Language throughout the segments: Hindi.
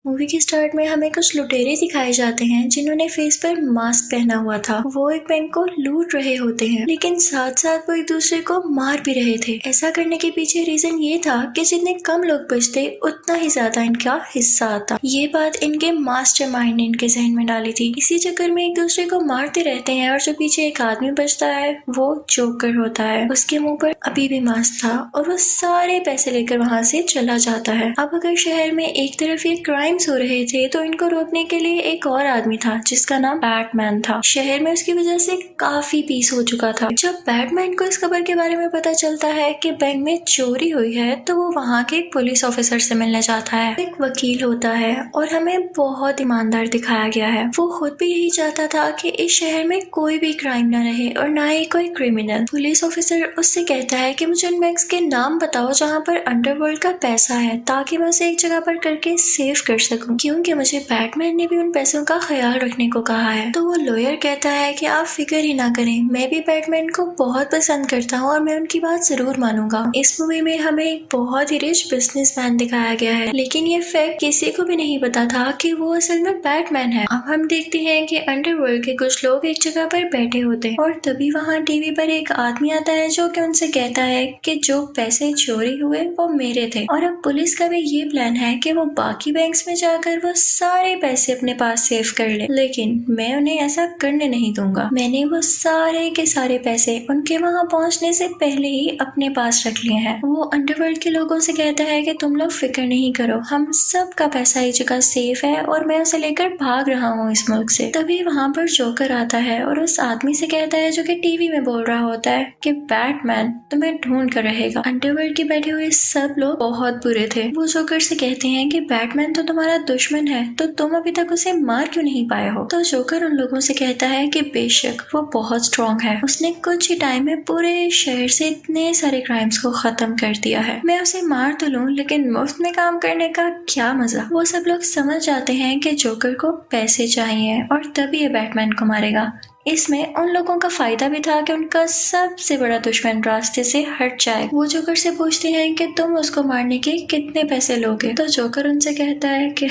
मूवी के स्टार्ट में हमें कुछ लुटेरे दिखाए जाते हैं जिन्होंने फेस पर मास्क पहना हुआ था। वो एक बैंक को लूट रहे होते हैं, लेकिन साथ साथ वो एक दूसरे को मार भी रहे थे। ऐसा करने के पीछे रीजन ये था कि जितने कम लोग बचते उतना ही ज्यादा इनका हिस्सा आता। ये बात इनके मास्टरमाइंड ने इनके जहन में डाली थी। इसी चक्कर में एक दूसरे को मारते रहते हैं और जो पीछे एक आदमी बचता है वो जोकर होता है। उसके मुंह पर अभी भी मास्क था और वो सारे पैसे लेकर वहाँ से चला जाता है। अब अगर शहर में एक तरफ ये क्राइम्स हो रहे थे तो इनको रोकने के लिए एक और आदमी था जिसका नाम बैटमैन था। शहर में उसकी वजह से काफी पीस हो चुका था। जब बैटमैन को इस खबर के बारे में पता चलता है कि बैंक में चोरी हुई है तो वो वहाँ के एक पुलिस ऑफिसर से मिलने जाता है। एक वकील होता है और हमें बहुत ईमानदार दिखाया गया है। वो खुद भी यही चाहता था कि इस शहर में कोई भी क्राइम न रहे और ना ही कोई क्रिमिनल। पुलिस ऑफिसर उससे कहता है कि मुझे उन बैंक्स के नाम बताओ जहाँ पर अंडरवर्ल्ड का पैसा है, ताकि मैं उसे एक जगह पर करके सेव कर सकूं, क्योंकि मुझे बैटमैन ने भी उन पैसों का ख्याल रखने को कहा है। तो वो लॉयर कहता है कि आप फिक्र ही ना करें, मैं भी बैटमैन को बहुत पसंद करता हूँ और मैं उनकी बात जरूर मानूंगा। इस मूवी में हमें एक बहुत ही रिच बिजनेसमैन दिखाया गया है, लेकिन ये फैक्ट किसी को भी नहीं पता था कि वो असल में बैटमैन है। अब हम देखते हैं कि अंडरवर्ल्ड के कुछ लोग एक जगह पर बैठे होते हैं और तभी वहाँ टीवी पर एक आदमी आता है जो कि उनसे कहता है कि जो पैसे चोरी हुए वो मेरे थे। और अब पुलिस का भी ये प्लान है कि वो बाकी बैंक्स में जाकर वो सारे पैसे अपने पास सेव कर ले, लेकिन मैं उन्हें ऐसा करने नहीं दूंगा। मैंने वो सारे के सारे पैसे उनके वहाँ पहुँचने से पहले ही अपने पास रख लिए हैं। वो अंडरवर्ल्ड के लोगों से कहता है कि तुम लोग फिक्र नहीं करो, हम सब का पैसा एक जगह सेफ है और मैं उसे लेकर भाग रहा हूँ इस मुल्क से। तभी वहाँ पर जोकर आता है और उस आदमी से कहता है जो कि टीवी में बोल रहा होता है कि बैटमैन तुम्हें ढूंढ कर रहेगा। अंडरवर्ल्ड के बैठे हुए सब लोग बहुत बुरे थे। वो जोकर से कहते हैं कि बैटमैन तो तुम्हारा दुश्मन है, तो तुम अभी तक उसे मार क्यों नहीं पाए हो। तो जोकर उन लोगों से कहता है कि बेशक वो बहुत स्ट्रॉन्ग है, उसने कुछ ही टाइम में पूरे शहर से इतने सारे क्राइम्स को खत्म कर दिया है। मैं उसे मार तो लूं, लेकिन मुफ्त में काम करने का क्या मजा। वो सब लोग समझ जाते हैं कि जोकर को पैसे चाहिए और तभी ये बैटमैन को मारेगा। इसमें उन लोगों का फायदा भी था कि उनका सबसे बड़ा दुश्मन रास्ते से हट जाए। वो जोकर से पूछते हैं कि तुम उसको मारने के कितने पैसे लोगे। तो जोकर उनसे कहता है कि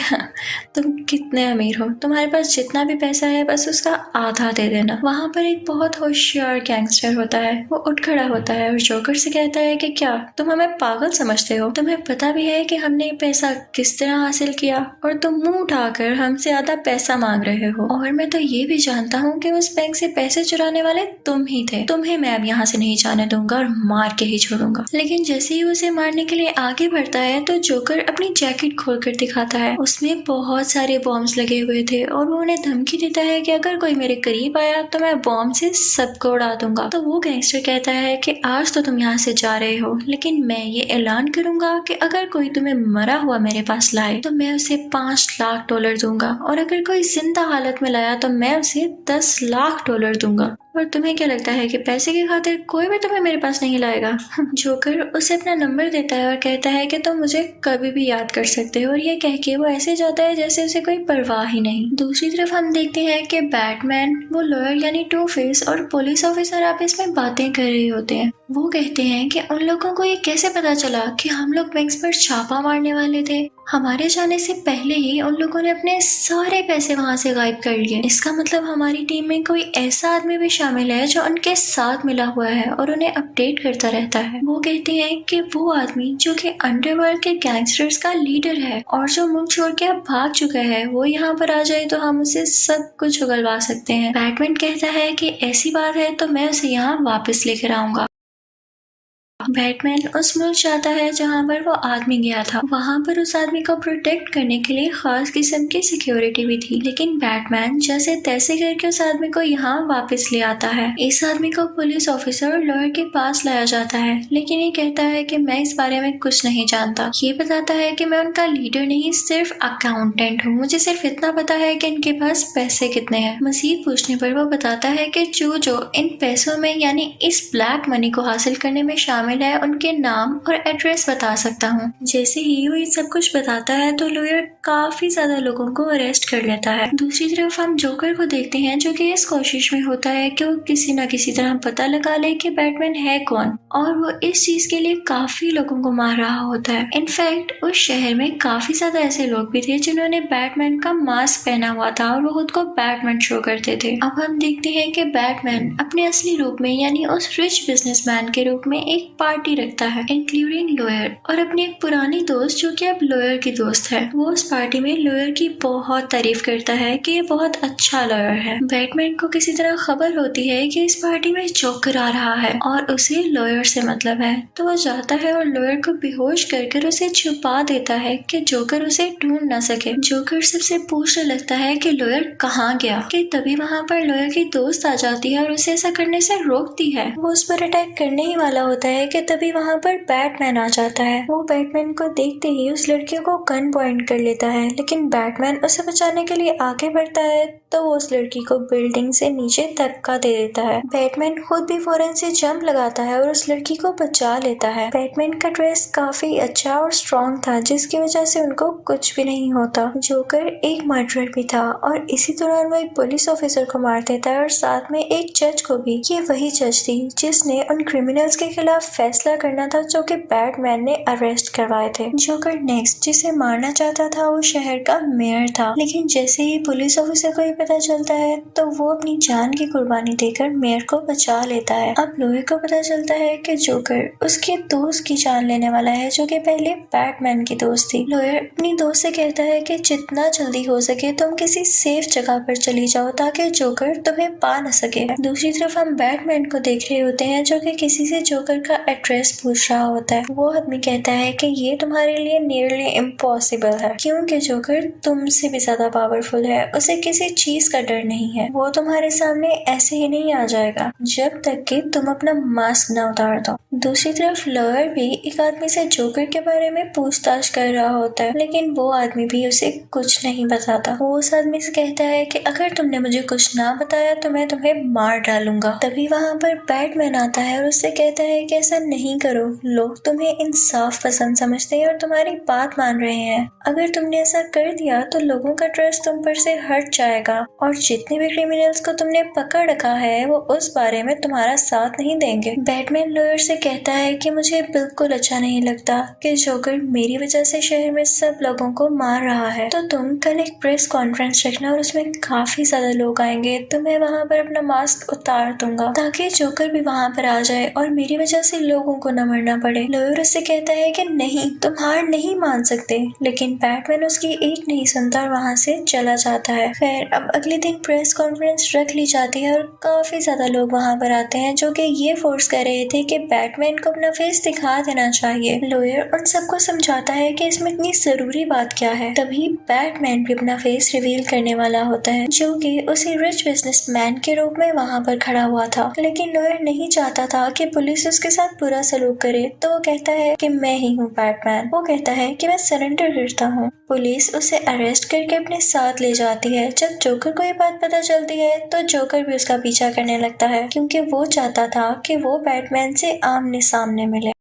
तुम कितने अमीर हो, तुम्हारे पास जितना भी पैसा है बस उसका आधा दे देना। वहाँ पर एक बहुत होशियार गैंगस्टर होता है, वो उठ खड़ा होता है और जोकर से कहता है कि क्या तुम हमें पागल समझते हो, तुम्हें पता भी है कि हमने पैसा किस तरह हासिल किया और तुम मुंह उठाकर हमसे आधा पैसा मांग रहे हो। और मैं तो ये भी जानता हूँ कि उस बैंक से पैसे चुराने वाले तुम ही थे। तुम्हें मैं अब यहाँ से नहीं जाने दूंगा और मार के ही छोड़ूंगा। लेकिन जैसे ही उसे मारने के लिए आगे बढ़ता है तो जोकर अपनी जैकेट खोलकर दिखाता है। उसमें बहुत सारे बॉम्ब्स लगे हुए थे और वो उन्हें धमकी देता है कि अगर कोई मेरे करीब आया तो मैं बॉम्ब से सबको उड़ा दूंगा। तो वो गैंगस्टर कहता है कि आज तो तुम यहाँ से जा रहे हो, लेकिन मैं ये ऐलान करूंगा कि अगर कोई तुम्हें मरा हुआ मेरे पास लाए तो मैं उसे $5 लाख दूंगा, और अगर कोई जिंदा हालत में लाया तो मैं उसे $10 लाख दूंगा। और तुम्हें क्या लगता है कि पैसे की खातिर कोई भी तुम्हें मेरे पास नहीं लाएगा। जोकर उसे अपना नंबर देता है और कहता है कि तुम मुझे कभी भी याद कर सकते हो, और ये कह के वो ऐसे जाता है जैसे उसे कोई परवाह ही नहीं। दूसरी तरफ हम देखते हैं कि बैटमैन, वो लॉयर यानी टू फेस और पुलिस ऑफिसर आपस में बातें कर रहे होते हैं। वो कहते हैं कि उन लोगों को ये कैसे पता चला कि हम लोग बैंक्स पर छापा मारने वाले थे। हमारे जाने से पहले ही उन लोगों ने अपने सारे पैसे वहाँ से गायब कर लिए। इसका मतलब हमारी टीम में कोई ऐसा आदमी भी शामिल है जो उनके साथ मिला हुआ है और उन्हें अपडेट करता रहता है। वो कहते हैं कि वो आदमी जो कि अंडरवर्ल्ड के गैंगस्टर्स का लीडर है और जो मुल्क छोड़ के अब भाग चुका है, वो यहाँ पर आ जाए तो हम उसे सब कुछ उगलवा सकते हैं। बैटमैन कहता है कि ऐसी बात है तो मैं उसे यहाँ वापस लेकर आऊंगा। बैटमैन उस मुल्क जाता है जहाँ पर वो आदमी गया था। वहाँ पर उस आदमी को प्रोटेक्ट करने के लिए खास किस्म की सिक्योरिटी भी थी, लेकिन बैटमैन जैसे तैसे करके उस आदमी को यहाँ वापस ले आता है। इस आदमी को पुलिस ऑफिसर और लॉयर के पास लाया जाता है, लेकिन ये कहता है कि मैं इस बारे में कुछ नहीं जानता। ये बताता है कि मैं उनका लीडर नहीं, सिर्फ अकाउंटेंट हूँ। मुझे सिर्फ इतना पता है कि इनके पास पैसे कितने हैं। मजीद पूछने पर वो बताता है कि जो इन पैसों में यानी इस ब्लैक मनी को हासिल करने में शामिल शामिल है उनके नाम और एड्रेस बता सकता हूँ। जैसे ही वो ये सब कुछ बताता है तो लॉयर काफी ज्यादा लोगों को अरेस्ट कर लेता है। दूसरी तरफ हम जोकर को देखते हैं जो कि इस कोशिश में होता है कि वो किसी न किसी तरह पता लगा ले कि बैटमैन है कौन, और वो इस चीज के लिए काफी लोगों को मार रहा होता है। इनफैक्ट उस शहर में काफी ज्यादा ऐसे लोग भी थे जिन्होंने बैटमैन का मास्क पहना हुआ था और वो खुद को बैटमैन शो करते थे। अब हम देखते हैं कि बैटमैन अपने असली रूप में यानी उस रिच बिजनेसमैन के रूप में एक पार्टी रखता है इंक्लूडिंग लॉयर और अपनी एक पुरानी दोस्त जो कि अब लॉयर की दोस्त है। वो उस पार्टी में लॉयर की बहुत तारीफ करता है कि ये बहुत अच्छा लॉयर है। बैटमैन को किसी तरह खबर होती है कि इस पार्टी में जोकर आ रहा है और उसे लॉयर से मतलब है, तो वो जाता है और लॉयर को बेहोश कर उसे छुपा देता है कि जोकर उसे ढूंढ न सके। जोकर सबसे पूछने लगता है कि लॉयर कहाँ गया, कि तभी वहाँ पर लॉयर की दोस्त आ जाती है और उसे ऐसा करने से रोकती है। वो उस पर अटैक करने ही वाला होता है कि तभी वहाँ पर बैटमैन आ जाता है। वो बैटमैन को देखते ही उस लड़की को गन पॉइंट कर लेता है, लेकिन बैटमैन उसे बचाने के लिए आगे बढ़ता है तो वो उस लड़की को बिल्डिंग से नीचे धक्का दे देता है। बैटमैन खुद भी फौरन से जंप लगाता है और उस लड़की को बचा लेता है। बैटमैन का ड्रेस काफी अच्छा और स्ट्रॉन्ग था जिसकी वजह से उनको कुछ भी नहीं होता। जोकर एक मर्डरर भी था और इसी दौरान वो एक पुलिस ऑफिसर को मार देता है और साथ में एक जज को भी। ये वही जज थी जिसने उन क्रिमिनल्स के खिलाफ फैसला करना था जो कि बैटमैन ने अरेस्ट करवाए थे। जोकर नेक्स्ट जिसे मारना चाहता था वो शहर का मेयर था, लेकिन जैसे ही पुलिस ऑफिसर को ये पता चलता है तो वो अपनी जान की कुर्बानी देकर मेयर को बचा लेता है। अब लॉयर को पता चलता है कि जोकर उसके दोस्त की जान लेने वाला है जो कि पहले बैटमैन की दोस्त थी। लॉयर अपनी दोस्त से कहता है कि जितना जल्दी हो सके तुम किसी सेफ जगह पर चली जाओ ताकि जोकर तुम्हें पा न सके। दूसरी तरफ हम बैटमैन को देख रहे होते हैं जो कि किसी से जोकर का एड्रेस पूछ रहा होता है। वो आदमी कहता है कि ये तुम्हारे लिए नियरली इम्पॉसिबल है क्योंकि जोकर तुमसे भी ज्यादा पावरफुल है, उसे किसी चीज का डर नहीं है, वो तुम्हारे सामने ऐसे ही नहीं आ जाएगा जब तक कि तुम अपना मास्क न उतार दो। दूसरी तरफ लॉयर भी एक आदमी से जोकर के बारे में पूछताछ कर रहा होता है, लेकिन वो आदमी भी उसे कुछ नहीं बताता। वो उस आदमी से कहता है कि अगर तुमने मुझे कुछ ना बताया तो मैं तुम्हें मार डालूंगा। तभी वहाँ पर बैटमैन आता है और उससे कहता है कि ऐसा नहीं करो, लोग तुम्हें इंसाफ पसंद समझते हैं और तुम्हारी बात मान रहे हैं। अगर तुमने ऐसा कर दिया तो लोगों का ट्रस्ट तुम पर से हट जाएगा और जितने भी क्रिमिनल्स को तुमने पकड़ रखा है वो उस बारे में तुम्हारा साथ नहीं देंगे। बैटमैन लॉयर से कहता है कि मुझे बिल्कुल अच्छा नहीं लगता कि जोकर मेरी वजह से शहर में सब लोगों को मार रहा है, तो तुम कल एक प्रेस कॉन्फ्रेंस रखना और उसमें काफी ज्यादा लोग आएंगे, तो मैं वहाँ पर अपना मास्क उतार दूंगा ताकि जोकर भी वहाँ पर आ जाए और मेरी वजह से लोगों को न मरना पड़े। लॉयर उससे कहता है कि नहीं, तुम हार नहीं मान सकते, लेकिन बैटमैन उसकी एक नहीं सुनता और वहाँ से चला जाता है। खैर अब अगले दिन प्रेस कॉन्फ्रेंस रख ली जाती है और काफी ज्यादा लोग वहाँ पर आते हैं जो कि ये फोर्स कर रहे थे कि बैटमैन को अपना फेस दिखा देना चाहिए। लॉयर उन सबको समझाता है कि इसमें इतनी जरूरी बात क्या है। तभी बैटमैन भी अपना फेस रिवील करने वाला होता है जो कि उसी रिच बिजनेसमैन के रूप में वहाँ पर खड़ा हुआ था, लेकिन लॉयर नहीं चाहता था कि पुलिस उसके साथ बुरा सलूक करे, तो वो कहता है कि मैं ही हूँ बैटमैन। वो कहता है कि मैं सरेंडर करता हूँ। पुलिस उसे अरेस्ट करके अपने साथ ले जाती है। जब जोकर को ये बात पता चलती है तो जोकर भी उसका पीछा करने लगता है क्योंकि वो चाहता था कि वो बैटमैन से आमने सामने मिले।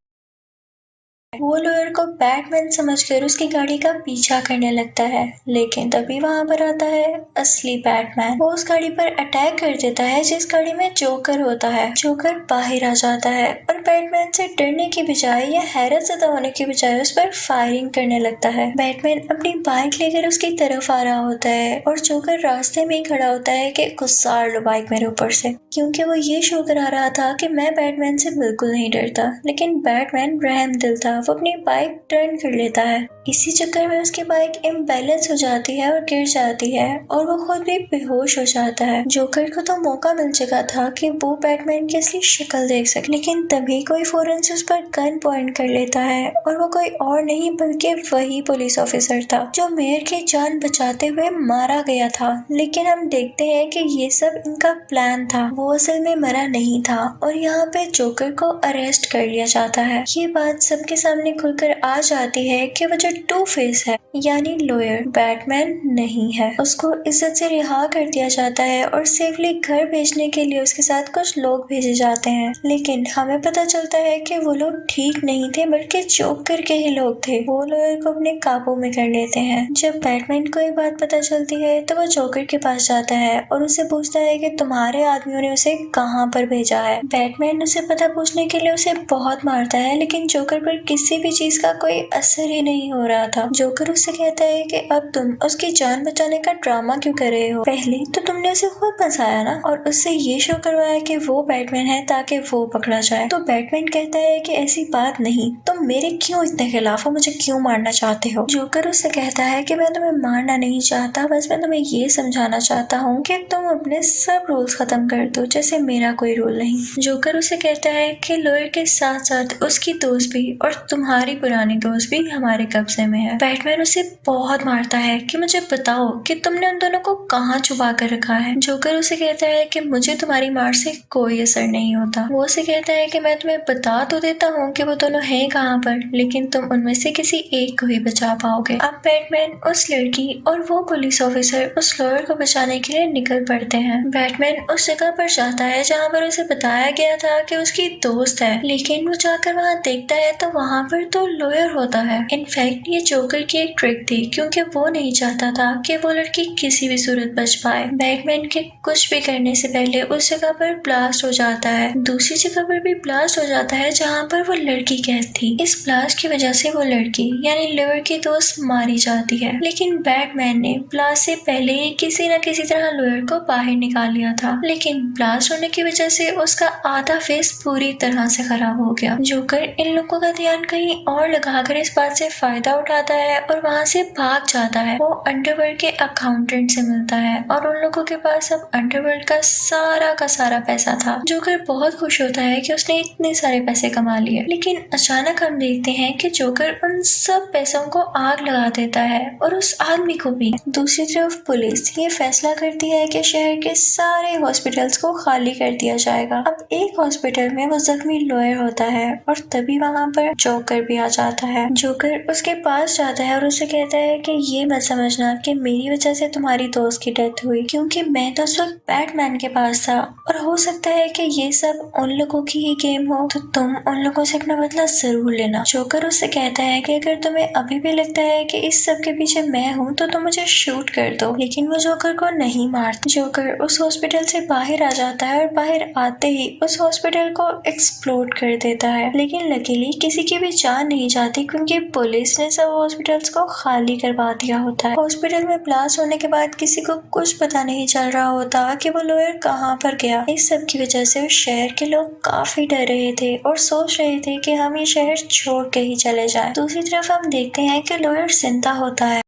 वो लॉयर को बैटमैन समझकर उसकी गाड़ी का पीछा करने लगता है, लेकिन तभी वहाँ पर आता है असली बैटमैन। वो उस गाड़ी पर अटैक कर देता है जिस गाड़ी में जोकर होता है। जोकर बाहर आ जाता है और बैटमैन से डरने की बजाय या हैरत ज़दा होने की बजाय उस पर फायरिंग करने लगता है। बैटमैन अपनी बाइक लेकर उसकी तरफ आ रहा होता है और जोकर रास्ते में ही खड़ा होता है कि गुस्सार लो बाइक मेरे ऊपर से, क्योंकि वो ये शो करा रहा था कि मैं बैटमैन से बिल्कुल नहीं डरता। लेकिन बैटमैन रहम दिल था, वो अपनी बाइक टर्न कर लेता है। इसी चक्कर में उसकी बाइक इम्बैलेंस हो जाती है और गिर जाती है और वो खुद भी बेहोश हो जाता है। जोकर को तो मौका मिल चुका था कि वो बैटमैन की असली शक्ल देख सके, लेकिन तभी कोई फौरन से उस पर गन पॉइंट कर लेता है और वो कोई और नहीं बल्कि वही पुलिस ऑफिसर था जो मेयर की जान बचाते हुए मारा गया था। लेकिन हम देखते हैं कि ये सब इनका प्लान था, वो असल में मरा नहीं था और यहाँ पे जोकर को अरेस्ट कर लिया जाता है। ये बात सबके सामने खुलकर आ जाती है कि वो जो टू फेस है यानी लॉयर बैटमैन नहीं है। उसको इज्जत से रिहा कर दिया जाता है और सेफली घर भेजने के लिए उसके साथ कुछ लोग भेजे जाते हैं, लेकिन हमें पता चलता है कि वो लोग ठीक नहीं थे बल्कि जोकर के ही लोग थे। वो लॉयर को अपने काबू में कर लेते हैं। जब बैटमैन को ये बात पता चलती है तो वो जोकर के पास जाता है और उससे पूछता है कि तुम्हारे आदमियों ने उसे कहाँ पर भेजा है। बैटमैन उसे पता पूछने के लिए उसे बहुत मारता है, लेकिन जोकर पर किसी भी चीज का कोई असर ही नहीं हो रहा था। जोकर उससे कहता है कि अब तुम उसकी जान बचाने का ड्रामा क्यों कर रहे हो? पहले तो तुमने उसे खुद फंसाया ना, और उससे ये शो करवाया कि वो बैटमैन है ताकि वो पकड़ा जाए। तो बैटमैन कहता है कि ऐसी बात नहीं, तुम मेरे क्यों इतने खिलाफ हो, मुझे क्यों मारना चाहते हो? जोकर उससे कहता है कि मैं तुम्हें मारना नहीं चाहता, बस मैं तुम्हें ये समझाना चाहता हूँ कि तुम अपने सब रूल्स खत्म कर दो, जैसे मेरा कोई रूल नहीं। जोकर उसे कहता है कि लॉयर के साथ साथ उसकी दोस्त भी और तुम्हारी पुरानी दोस्त भी हमारे कब्जे में है। बैटमैन उसे बहुत मारता है कि मुझे बताओ कि तुमने उन दोनों को कहाँ छुपा कर रखा है। जोकर उसे कहता है कि मुझे तुम्हारी मार से कोई असर नहीं होता। वो उसे कहता है कि मैं तुम्हें बता तो देता हूँ कि वो दोनों हैं कहाँ पर, लेकिन तुम उनमें से किसी एक को ही बचा पाओगे। अब बैटमैन, उस लड़की और वो पुलिस ऑफिसर उस लॉयर को बचाने के लिए निकल पड़ते हैं। बैटमैन उस जगह पर जाता है जहाँ पर उसे बताया गया था कि उसकी दोस्त है, लेकिन वो जाकर वहाँ देखता है तो वहाँ पर तो लॉयर होता है। इनफैक्ट ये जोकर की एक ट्रिक थी, क्योंकि वो नहीं चाहता था कि वो लड़की किसी भी सूरत बच पाए। बैटमैन के कुछ भी करने से पहले उस जगह पर ब्लास्ट हो जाता है। दूसरी जगह पर भी ब्लास्ट हो जाता है जहाँ पर वो लड़की कैद थी। इस ब्लास्ट की वजह से वो लड़की यानी लॉयर की दोस्त मारी जाती है, लेकिन बैटमैन ने ब्लास्ट से पहले ही किसी न किसी तरह लॉयर को बाहर निकाल लिया था। लेकिन ब्लास्ट होने की वजह से उसका आधा फेस पूरी तरह से खराब हो गया। जोकर इन लोगों का ध्यान कहीं और लगाकर इस बात से फायदा उठाता है और वहाँ से भाग जाता है। वो अंडरवर्ल्ड के अकाउंटेंट से मिलता है और उन लोगों के पास अब अंडरवर्ल्ड का सारा पैसा था। जोकर बहुत खुश होता है कि उसने इतने सारे पैसे कमा लिए, लेकिन अचानक हम देखते हैं कि जोकर उन सब पैसों को आग लगा देता है और उस आदमी को भी। दूसरी तरफ पुलिस ये फैसला करती है कि शहर के सारे हॉस्पिटल्स को खाली कर दिया जाएगा। अब एक हॉस्पिटल में वो जख्मी लॉयर होता है और तभी वहाँ पर जोकर भी आ जाता है। जोकर उसके पास जाता है और उसे कहता है कि ये मत समझना कि मेरी वजह से तुम्हारी दोस्त की डेथ हुई, क्योंकि मैं तो उस वक्त बैटमैन के पास था और हो सकता है कि ये सब उन लोगों की ही गेम हो, तो तुम उन लोगों से अपना बदला जरूर लेना। जोकर उससे कहता है कि अगर तुम्हें अभी भी लगता है कि इस सब के पीछे मैं हूँ तो तुम मुझे शूट कर दो, लेकिन वो जोकर को नहीं मारता। जोकर उस हॉस्पिटल से बाहर आ जाता है और बाहर आते ही उस हॉस्पिटल को एक्सप्लोड कर देता है, लेकिन लकीली किसी की भी जान नहीं जाती क्योंकि पुलिस ने सब हॉस्पिटल्स को खाली करवा दिया होता है। हॉस्पिटल में ब्लास्ट होने के बाद किसी को कुछ पता नहीं चल रहा होता कि वो लॉयर कहाँ पर गया। इस सब की वजह से उस शहर के लोग काफी डर रहे थे और सोच रहे थे कि हम ये शहर छोड़ के ही चले जाएं। दूसरी तरफ हम देखते हैं कि लॉयर जिंदा होता है।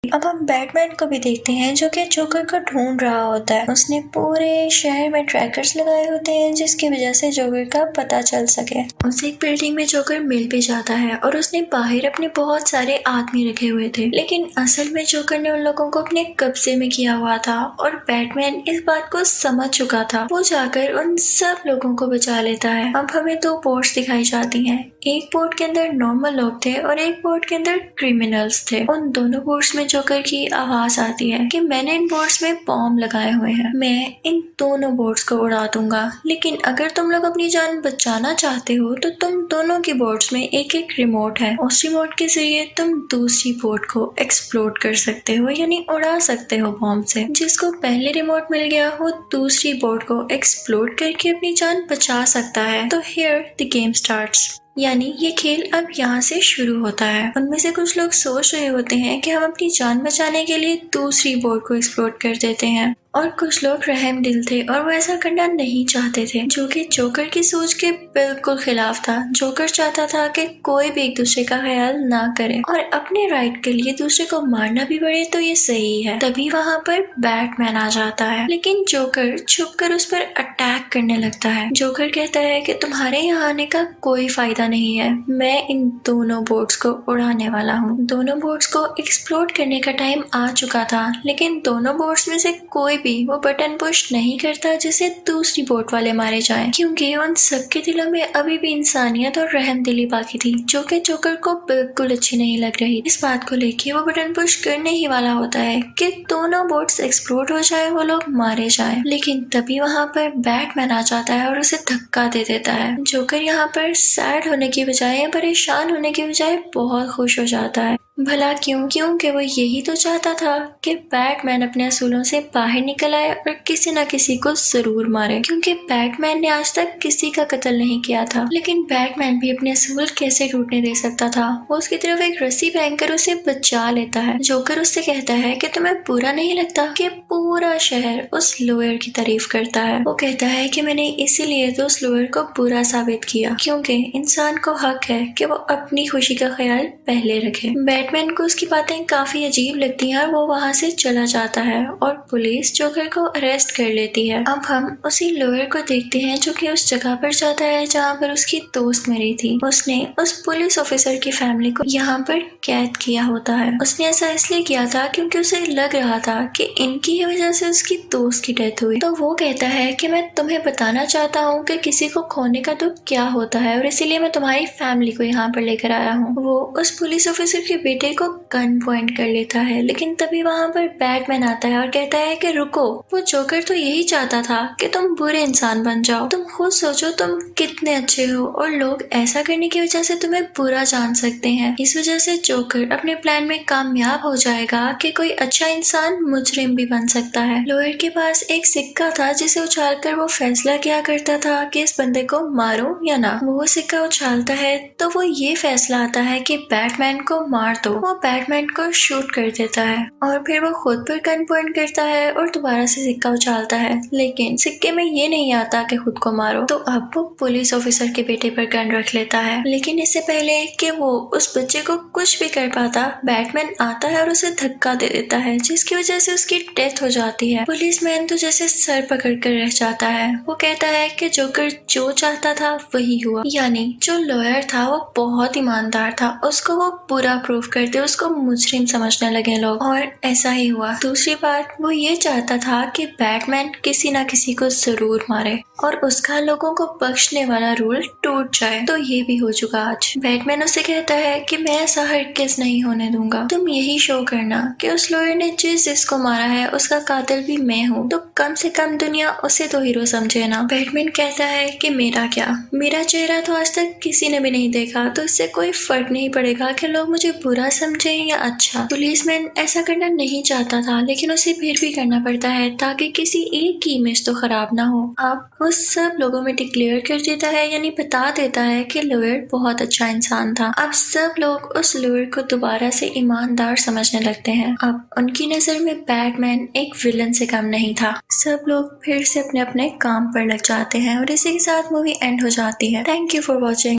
अब हम बैटमैन को भी देखते हैं जो कि जोकर को ढूंढ रहा होता है। उसने पूरे शहर में ट्रैकर्स लगाए होते हैं जिसकी वजह से जोकर का पता चल सके। उसे एक बिल्डिंग में जोकर मिल भी जाता है और उसने बाहर अपने बहुत सारे आदमी रखे हुए थे, लेकिन असल में जोकर ने उन लोगों को अपने कब्जे में किया हुआ था और बैटमैन इस बात को समझ चुका था। वो जाकर उन सब लोगों को बचा लेता है। अब हमें दो बोर्ड्स दिखाई जाती हैं। एक बोर्ड के अंदर नॉर्मल लोग थे और एक बोर्ड के अंदर क्रिमिनल्स थे। उन दोनों बोर्ड्स में जोकर की आवाज आती है कि मैंने इन बोर्ड्स में बॉम्ब लगाए हुए हैं, मैं इन दोनों बोर्ड्स को उड़ा दूंगा, लेकिन अगर तुम लोग अपनी जान बचाना चाहते हो तो तुम दोनों की बोर्ड्स में एक एक रिमोट है। उस रिमोट के जरिए तुम दूसरी बोर्ड को एक्सप्लोड कर सकते हो यानी उड़ा सकते हो बॉम्ब से। जिसको पहले रिमोट मिल गया वो दूसरी बोर्ड को एक्सप्लोड करके अपनी जान बचा सकता है। तो हियर द गेम स्टार्ट्स, यानी ये खेल अब यहाँ से शुरू होता है। उनमें से कुछ लोग सोच रहे होते हैं कि हम अपनी जान बचाने के लिए दूसरी बोर्ड को एक्सप्लोड कर देते हैं, और कुछ लोग रहम दिल थे और वो ऐसा करना नहीं चाहते थे, जो कि जोकर की सोच के बिल्कुल खिलाफ था। जोकर चाहता था कि कोई भी एक दूसरे का ख्याल ना करे और अपने राइट के लिए दूसरे को मारना भी पड़े तो ये सही है। तभी वहाँ पर बैटमैन आ जाता है, लेकिन जोकर छुपकर उस पर अटैक करने लगता है। जोकर कहता है कि तुम्हारे यहाँ आने का कोई फायदा नहीं है, मैं इन दोनों बोर्ड्स को उड़ाने वाला हूँ। दोनों बोर्ड्स को एक्सप्लोड करने का टाइम आ चुका था, लेकिन दोनों बोर्ड्स में से कोई भी वो बटन पुश नहीं करता जिससे दूसरी बोट वाले मारे जाएं, क्योंकि उन सबके दिलों में अभी भी इंसानियत और रहमदिली बाकी थी, जो कि जोकर को बिल्कुल अच्छी नहीं लग रही। इस बात को लेके वो बटन पुश करने ही वाला होता है कि दोनों बोट्स एक्सप्लोड हो जाए, वो लोग मारे जाएं। लेकिन तभी वहाँ पर बैटमैन आ जाता है और उसे धक्का दे देता है। जोकर यहाँ पर सैड होने की बजाय, परेशान होने की बजाय बहुत खुश हो जाता है। भला क्यों? क्योंकि वो यही तो चाहता था कि बैटमैन अपने असूलों से बाहर निकल आए और किसी न किसी को जरूर मारे, क्योंकि बैटमैन ने आज तक किसी का कत्ल नहीं किया था। लेकिन बैटमैन भी अपने असूल कैसे टूटने दे सकता था। वो उसकी तरफ एक रस्सी पहनकर उसे बचा लेता है। जोकर उससे कहता है कि तुम्हें बुरा नहीं लगता कि पूरा शहर उस लॉयर की तारीफ करता है। वो कहता है कि मैंने इसीलिए तो उस लॉयर को बुरा साबित किया, क्योंकि इंसान को हक है कि वो अपनी खुशी का ख्याल पहले रखे। बैटमैन को उसकी बातें काफी अजीब लगती हैं और वो वहाँ से चला जाता है और पुलिस जोकर को अरेस्ट कर लेती है। अब हम उसी लॉयर को देखते हैं जो कि उस जगह पर जाता है जहाँ पर उसकी दोस्त मरी थी। उसने उस पुलिस ऑफिसर की फैमिली को यहाँ पर कैद किया होता है। उसने ऐसा इसलिए किया था क्योंकि उसे लग रहा था कि इनकी वजह से उसकी दोस्त की डेथ हुई। तो वो कहता है कि मैं तुम्हें बताना चाहता हूँ कि किसी को खोने का दुख क्या होता है और इसीलिए मैं तुम्हारी फैमिली को यहाँ पर लेकर आया हूँ। वो उस पुलिस ऑफिसर के बेटे को गन पॉइंट कर लेता है, लेकिन तभी वहाँ पर बैटमैन आता है और कहता है कि रुको, वो जोकर तो यही चाहता था कि तुम बुरे इंसान बन जाओ। तुम खुद सोचो तुम कितने अच्छे हो और लोग ऐसा करने की वजह से तुम्हें बुरा जान सकते हैं। इस वजह से जोकर अपने प्लान में कामयाब हो जाएगा कि कोई अच्छा इंसान मुजरिम भी बन सकता है। लॉयर के पास एक सिक्का था जिसे उछालकर वो फैसला किया करता था कि इस बंदे को मारूं या ना। वो सिक्का उछालता है तो वो ये फैसला आता है कि बैटमैन को मार दो। वो बैटमैन को शूट कर देता है और फिर वो खुद पर गन पॉइंट करता है और दोबारा से सिक्का उछालता है, लेकिन सिक्के में ये नहीं आता कि खुद को मारो। तो अब वो पुलिस ऑफिसर के बेटे पर गन रख लेता है, लेकिन इससे पहले कि वो उस बच्चे को कुछ भी कर पाता, बैटमैन आता है और उसे धक्का दे देता है, जिसकी वजह से उसकी डेथ हो जाती है। पुलिसमैन तो जैसे सर पकड़ कर रह जाता है। वो कहता है कि जोकर जो चाहता था वही हुआ, यानी जो लॉयर था वो बहुत ईमानदार था, उसको वो बुरा प्रूफ करते उसको मुजरिम समझने लगे लोग, और ऐसा ही हुआ। दूसरी बात, वो ये चाहता था कि बैटमैन किसी ना किसी को जरूर मारे और उसका लोगों को बख्शने वाला रूल टूट जाए। तो ये भी हो चुका आज। बैटमैन उसे कहता है कि मैं ऐसा हरगिज़ नहीं होने दूंगा। तुम यही शो करना कि उस लॉयर ने जिसको मारा है उसका कातिल भी मैं हूँ, तो कम से कम दुनिया उसे तो हीरो समझे ना। बैटमैन कहता है कि मेरा क्या, मेरा चेहरा तो आज तक किसी ने भी नहीं देखा, तो इससे कोई फर्क नहीं पड़ेगा कि लोग मुझे बुरा समझे या अच्छा। पुलिसमैन ऐसा करना नहीं चाहता था, लेकिन उसे फिर भी करना पड़ता है ताकि किसी एक की इमेज तो खराब ना हो। अब वो सब लोगों में डिक्लेयर कर देता है, यानी बता देता है कि लॉयर बहुत अच्छा इंसान था। अब सब लोग उस लॉयर को दोबारा से ईमानदार समझने लगते हैं। अब उनकी नजर में बैटमैन एक विलन से कम नहीं था। सब लोग फिर से अपने अपने काम पर लग जाते हैं और इसी के साथ मूवी एंड हो जाती है। Thank you for watching.